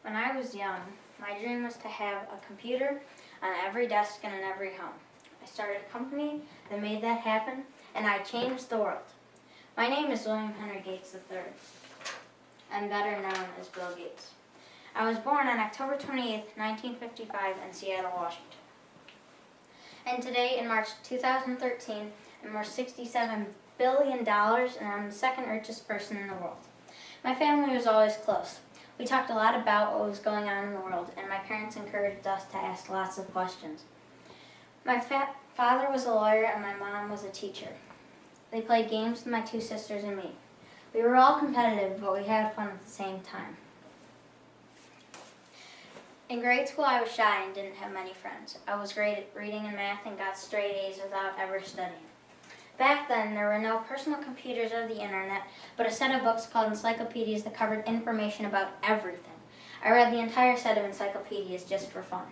When I was young, my dream was to have a computer on every desk and in every home. I started a company that made that happen, and I changed the world. My name is William Henry Gates III. I'm better known as Bill Gates. I was born on October 28, 1955 in Seattle, Washington. And today, in March 2013, I'm worth $67 billion, and I'm the second richest person in the world. My family was always close. We talked a lot about what was going on in the world, and my parents encouraged us to ask lots of questions. My father was a lawyer, and my mom was a teacher. They played games with my two sisters and me. We were all competitive, but we had fun at the same time. In grade school, I was shy and didn't have many friends. I was great at reading and math and got straight A's without ever studying. Back then, there were no personal computers or the internet, but a set of books called encyclopedias that covered information about everything. I read the entire set of encyclopedias just for fun.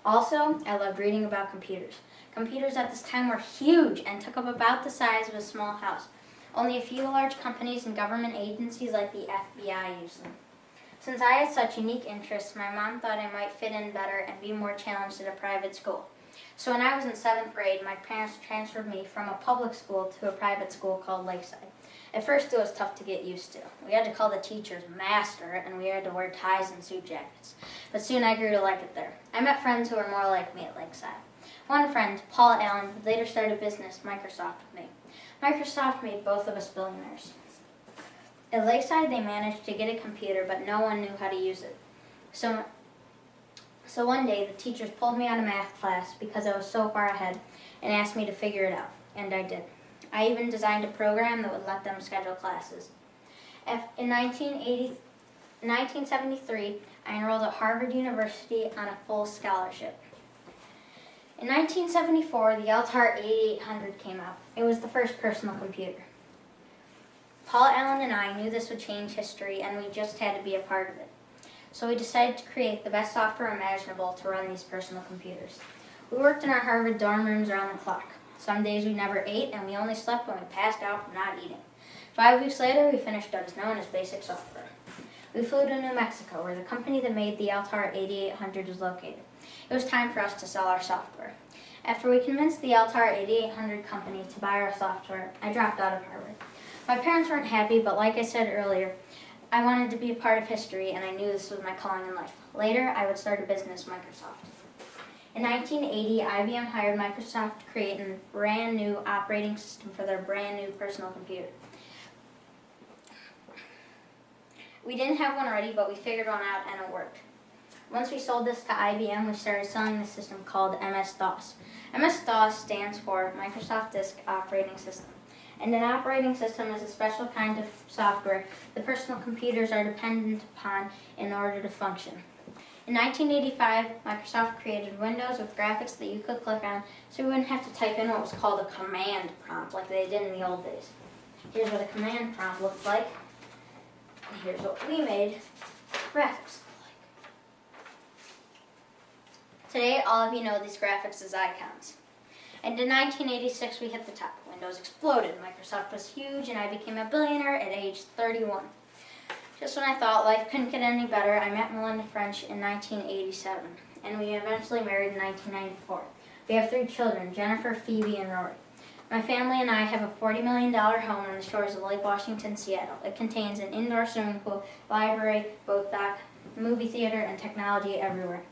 Also, I loved reading about computers. Computers at this time were huge and took up about the size of a small house. Only a few large companies and government agencies like the FBI used them. Since I had such unique interests, my mom thought I might fit in better and be more challenged at a private school. So when I was in 7th grade, my parents transferred me from a public school to a private school called Lakeside. At first, it was tough to get used to. We had to call the teachers master, and we had to wear ties and suit jackets. But soon I grew to like it there. I met friends who were more like me at Lakeside. One friend, Paul Allen, would later start a business, Microsoft, with me. Microsoft made both of us billionaires. At Lakeside, they managed to get a computer, but no one knew how to use it. So one day, the teachers pulled me out of math class because I was so far ahead and asked me to figure it out, and I did. I even designed a program that would let them schedule classes. In 1973, I enrolled at Harvard University on a full scholarship. In 1974, the Altair 8800 came out. It was the first personal computer. Paul Allen and I knew this would change history, and we just had to be a part of it. So we decided to create the best software imaginable to run these personal computers. We worked in our Harvard dorm rooms around the clock. Some days we never ate, and we only slept when we passed out from not eating. 5 weeks later, we finished what is known as basic software. We flew to New Mexico, where the company that made the Altair 8800 was located. It was time for us to sell our software. After we convinced the Altair 8800 company to buy our software, I dropped out of Harvard. My parents weren't happy, but like I said earlier, I wanted to be a part of history, and I knew this was my calling in life. Later, I would start a business, Microsoft. In 1980, IBM hired Microsoft to create a brand new operating system for their brand new personal computer. We didn't have one ready, but we figured one out, and it worked. Once we sold this to IBM, we started selling the system called MS-DOS. MS-DOS stands for Microsoft Disk Operating System. And an operating system is a special kind of software that personal computers are dependent upon in order to function. In 1985, Microsoft created Windows with graphics that you could click on, so you wouldn't have to type in what was called a command prompt like they did in the old days. Here's what a command prompt looked like, and here's what we made graphics look like. Today, all of you know these graphics as icons. And in 1986, we hit the top. Windows exploded. Microsoft was huge, and I became a billionaire at age 31. Just when I thought life couldn't get any better, I met Melinda French in 1987, and we eventually married in 1994. We have 3 children, Jennifer, Phoebe, and Rory. My family and I have a $40 million home on the shores of Lake Washington, Seattle. It contains an indoor swimming pool, library, boat dock, movie theater, and technology everywhere.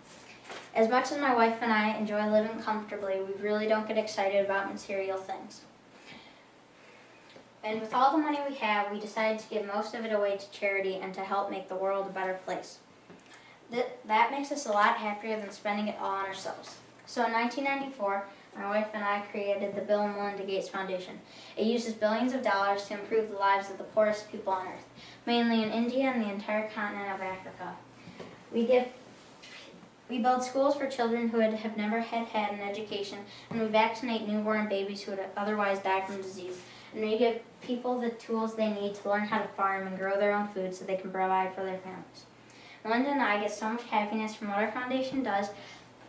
As much as my wife and I enjoy living comfortably, we really don't get excited about material things. And with all the money we have, we decided to give most of it away to charity and to help make the world a better place. That makes us a lot happier than spending it all on ourselves. So in 1994, my wife and I created the Bill and Melinda Gates Foundation. It uses billions of dollars to improve the lives of the poorest people on earth, mainly in India and the entire continent of Africa. We build schools for children who have never had an education, and we vaccinate newborn babies who would otherwise die from disease. And we give people the tools they need to learn how to farm and grow their own food so they can provide for their families. Melinda and I get so much happiness from what our foundation does,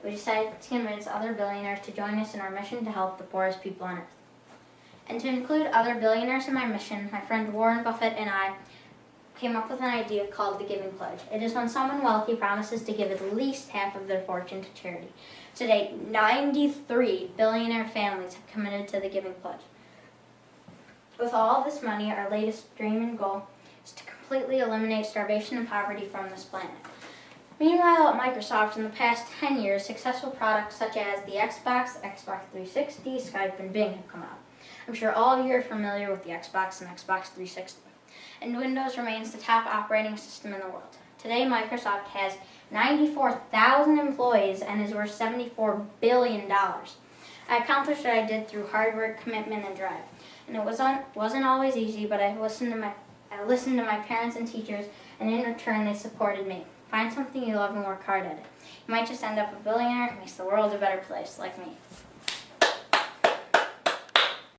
we decided to convince other billionaires to join us in our mission to help the poorest people on earth. And to include other billionaires in my mission, my friend Warren Buffett and I came up with an idea called the Giving Pledge. It is when someone wealthy promises to give at least half of their fortune to charity. To date, 93 billionaire families have committed to the Giving Pledge. With all this money, our latest dream and goal is to completely eliminate starvation and poverty from this planet. Meanwhile, at Microsoft, in the past 10 years, successful products such as the Xbox, Xbox 360, Skype, and Bing have come out. I'm sure all of you are familiar with the Xbox and Xbox 360. And Windows remains the top operating system in the world. Today, Microsoft has 94,000 employees and is worth $74 billion. I accomplished what I did through hard work, commitment, and drive. And it wasn't always easy, but I listened to my parents and teachers, and in return, they supported me. Find something you love and work hard at it. You might just end up a billionaire who makes the world a better place, like me.